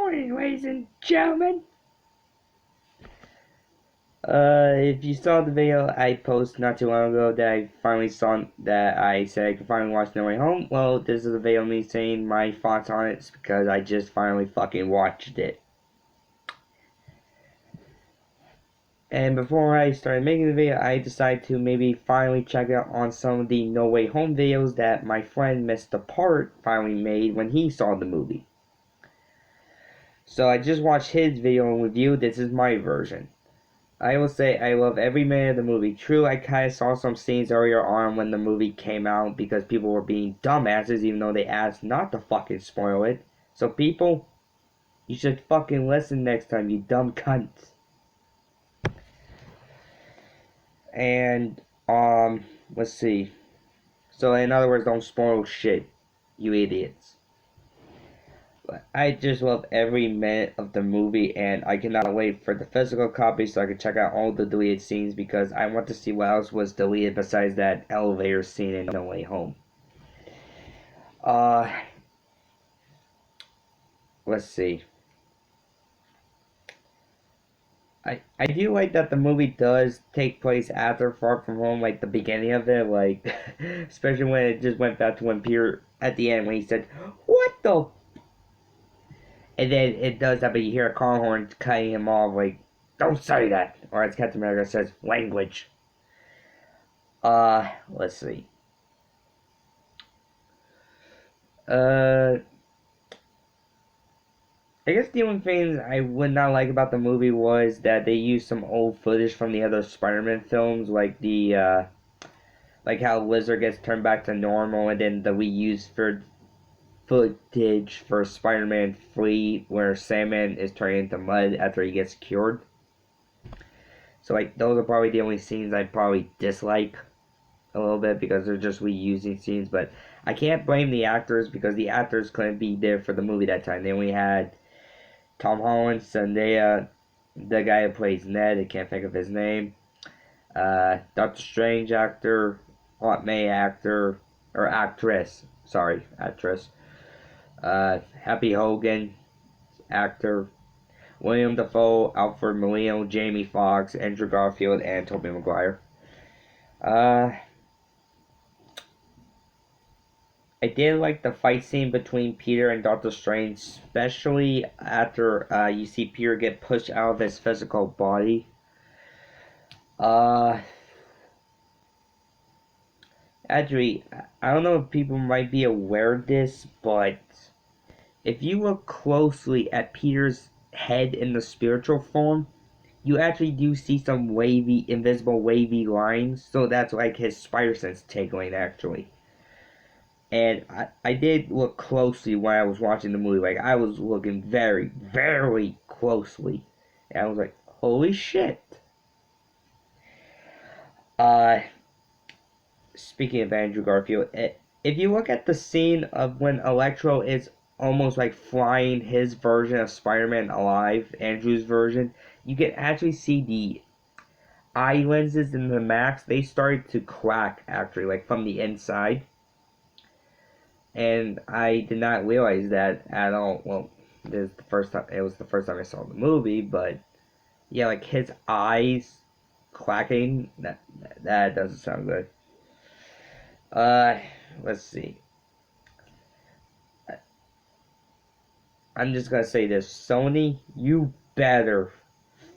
morning, ladies and gentlemen. If you saw the video I posted not too long ago that I finally saw, that I said I could finally watch No Way Home, well, this is a video of me saying my thoughts on it because I just finally fucking watched it. And before I started making the video, I decided to maybe finally check out on some of the No Way Home videos that my friend Mr. Part finally made when he saw the movie. So I just watched his video and review. This is my version. I will say I love every minute of the movie. True, I kind of saw some scenes earlier on when the movie came out because people were being dumbasses even though they asked not to fucking spoil it. So people, you should fucking listen next time, you dumb cunts. And, let's see. So in other words, don't spoil shit, you idiots. I just love every minute of the movie, and I cannot wait for the physical copy so I can check out all the deleted scenes because I want to see what else was deleted besides that elevator scene in No Way Home. Let's see. I do like that the movie does take place after Far From Home, like the beginning of it, like especially when it just went back to when Peter at the end when he said, "What the?" And then it does that, but you hear a car horn cutting him off, like, "Don't say that," or as Captain America says, "Language." Let's see. I guess the only things I would not like about the movie was that they used some old footage from the other Spider-Man films, like like how Lizard gets turned back to normal, and then we use for footage for Spider-Man 3 where Sandman is turned into mud after he gets cured. So like those are probably the only scenes I probably dislike a little bit because they're just reusing scenes, but I can't blame the actors because the actors couldn't be there for the movie that time. They only had Tom Holland, Zendaya, the guy who plays Ned, I can't think of his name, Doctor Strange actor, Aunt May actor, or actress, sorry, actress, Happy Hogan actor, William Dafoe, Alfred Molina, Jamie Foxx, Andrew Garfield, and Tobey Maguire. I did like the fight scene between Peter and Doctor Strange, especially after you see Peter get pushed out of his physical body. Actually, I don't know if people might be aware of this, but if you look closely at Peter's head in the spiritual form, you actually do see some wavy, invisible wavy lines, so that's like his spider sense tickling, actually. And I did look closely when I was watching the movie. Like, I was looking very, very closely. And I was like, holy shit. Speaking of Andrew Garfield, if you look at the scene of when Electro is almost like flying his version of Spider-Man alive, Andrew's version, you can actually see the eye lenses in the mask. They started to crack, actually, like from the inside. And I did not realize that at all. Well, this is the first time. It was the first time I saw the movie, but yeah, like his eyes clacking. That doesn't sound good. Let's see. I'm just gonna say this: Sony, you better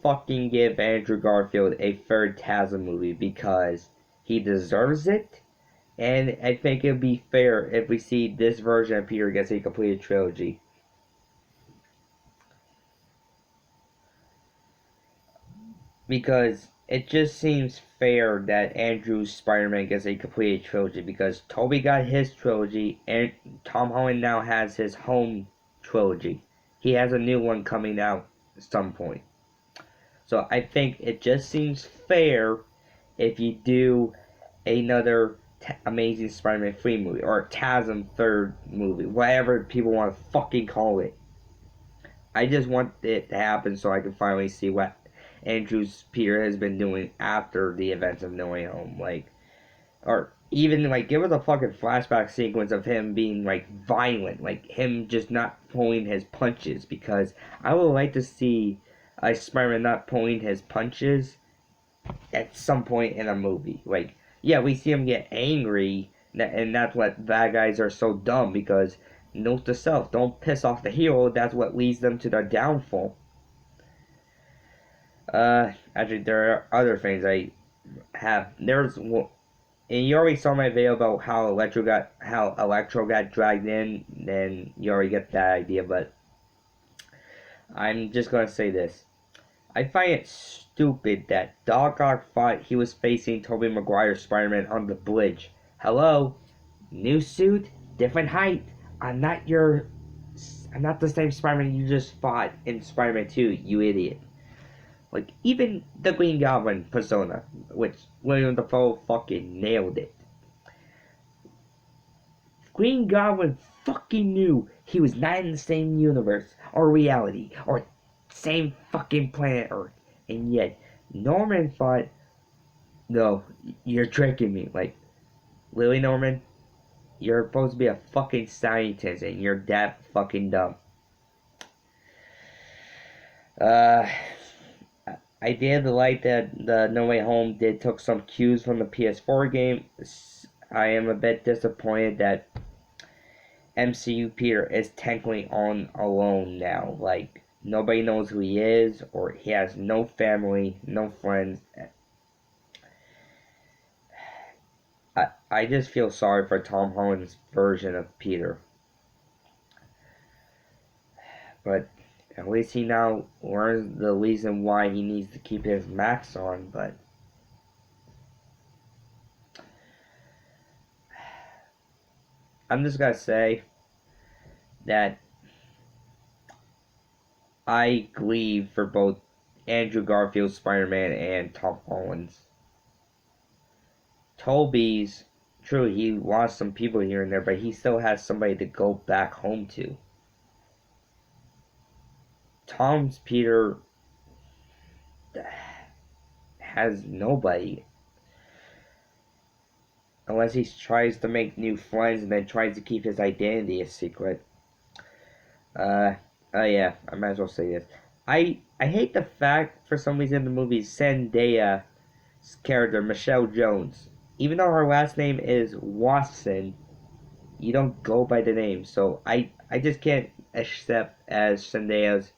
fucking give Andrew Garfield a third TASM movie because he deserves it. And I think it would be fair if we see this version of Peter gets a completed trilogy. Because it just seems fair that Andrew's Spider-Man gets a completed trilogy because Tobey got his trilogy and Tom Holland now has his home trilogy. He has a new one coming out at some point. So I think it just seems fair if you do another Amazing Spider-Man 3 movie or TASM 3rd movie, whatever people want to fucking call it. I just want it to happen so I can finally see what Andrew's Peter has been doing after the events of No Way Home, like, or even like give us a fucking flashback sequence of him being like violent, like him just not pulling his punches, because I would like to see a Spider-Man not pulling his punches at some point in a movie. Like, yeah, we see him get angry, and that's what bad guys are so dumb, because note to self, don't piss off the hero. That's what leads them to their downfall. Actually, there are other things I have. And you already saw my video about how Electro got dragged in. Then you already get that idea. But I'm just gonna say this: I find it stupid that Doc Ock thought he was facing Tobey Maguire's Spider-Man on the bridge. Hello, new suit, different height. I'm not your. I'm not the same Spider-Man you just fought in Spider-Man 2, you idiot. Like, even the Green Goblin persona, which William Dafoe fucking nailed it. Green Goblin fucking knew he was not in the same universe or reality or same fucking planet Earth. And yet, Norman thought, no, you're tricking me. Like, really, Norman? You're supposed to be a fucking scientist and you're that fucking dumb. I did like that the No Way Home did took some cues from the PS4 game. I am a bit disappointed that MCU Peter is technically on alone now. Like, nobody knows who he is, or he has no family, no friends. I just feel sorry for Tom Holland's version of Peter. But at least he now learns the reason why he needs to keep his mask on, but I'm just gonna say that I grieve for both Andrew Garfield's Spider-Man and Tom Holland's. Tobey's, true, he lost some people here and there, but he still has somebody to go back home to. Tom's Peter has nobody. Unless he tries to make new friends and then tries to keep his identity a secret. Oh yeah, I might as well say this. I hate the fact, for some reason, in the movie Zendaya's character, Michelle Jones, even though her last name is Watson, you don't go by the name. So I just can't accept as Zendaya's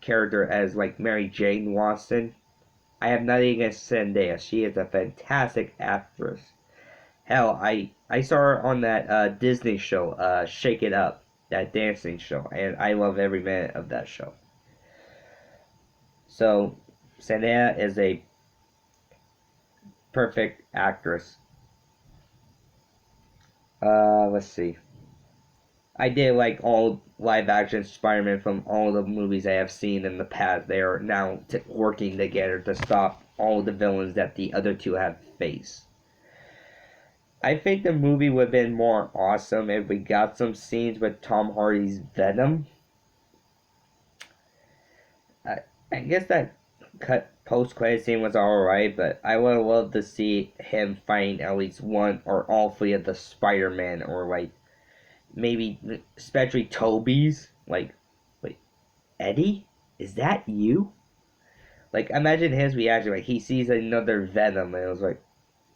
character as like Mary Jane Watson. I have nothing against Zendaya. She is a fantastic actress. Hell, I saw her on that Disney show, Shake It Up, that dancing show, and I love every minute of that show. So, Zendaya is a perfect actress. Let's see. I did like all live action Spider-Man from all the movies I have seen in the past. They are now working together to stop all the villains that the other two have faced. I think the movie would have been more awesome if we got some scenes with Tom Hardy's Venom. I guess that cut post credit scene was alright, but I would have loved to see him fighting at least one or all three of the Spider-Man, or like maybe especially Toby's. Like, wait, Eddie, is that you? Like, imagine his reaction. Like, he sees another Venom, and it was like,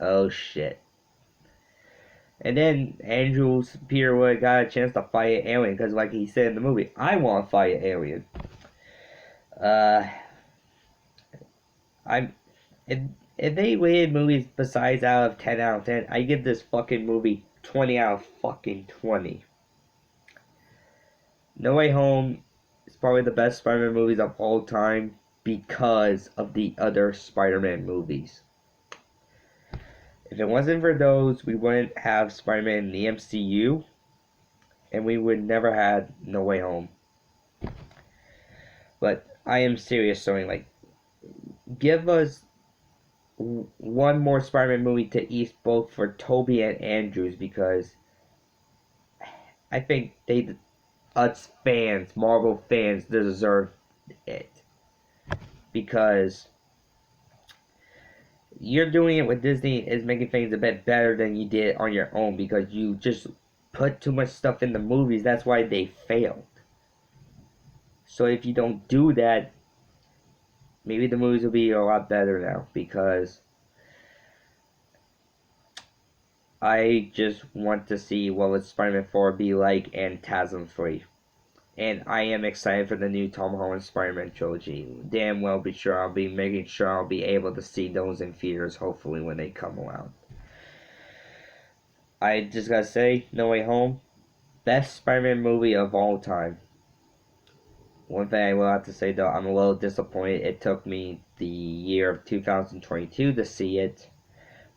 oh shit. And then Andrew's Peter would have got a chance to fight an alien, because like he said in the movie, I want to fight an alien. Uh, I'm if they rated movies besides out of 10 out of 10, I give this fucking movie 20 out of fucking 20. No Way Home is probably the best Spider-Man movies of all time because of the other Spider-Man movies. If it wasn't for those, we wouldn't have Spider-Man in the MCU, and we would never had No Way Home. But I am serious, Sony. Like, give us one more Spider-Man movie to eat both for Tobey and Andrews, because I think us fans, Marvel fans, deserve it. Because You're doing it with Disney is making things a bit better than you did on your own because you just put too much stuff in the movies. That's why they failed. So if you don't do that, maybe the movies will be a lot better now because I just want to see what would Spider-Man 4 be like and TASM 3. And I am excited for the new Tom Holland Spider-Man trilogy. Damn well be sure I'll be making sure I'll be able to see those in theaters hopefully when they come around. I just gotta say, No Way Home, best Spider-Man movie of all time. One thing I will have to say though, I'm a little disappointed. It took me the year of 2022 to see it,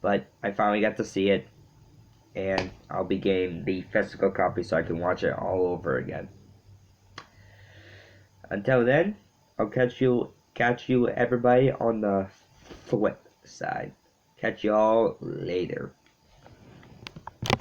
but I finally got to see it, and I'll be getting the physical copy so I can watch it all over again. Until then, I'll catch you everybody on the flip side. Catch you all later.